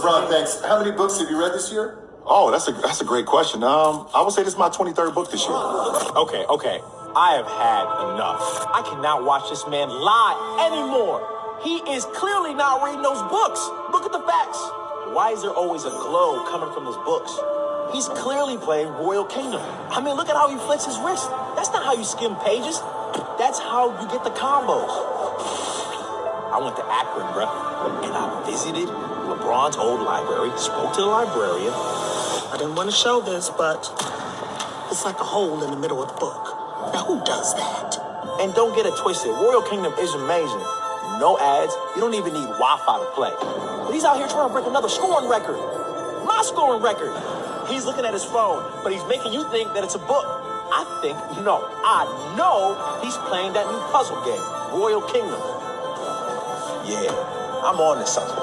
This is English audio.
LeBron, thanks. How many books have you read this year? Oh, that's a great question. I would say this is my 23rd book this year. Okay. I have had enough. I cannot watch this man lie anymore. He is clearly not reading those books. Look at the facts. Why is there always a glow coming from those books? He's clearly playing Royal Kingdom. I mean, look at how he flicks his wrist. That's not how you skim pages. That's how you get the combos. I went to Akron, bruh, and I visited LeBron's old library, spoke to the librarian. I didn't want to show this, but it's like a hole in the middle of the book. Now, who does that? And don't get it twisted, Royal Kingdom is amazing. No ads, you don't even need Wi-Fi to play. But he's out here trying to break another scoring record. My scoring record. He's looking at his phone, but he's making you think that it's a book. I know he's playing that new puzzle game, Royal Kingdom. Yeah, I'm on to something.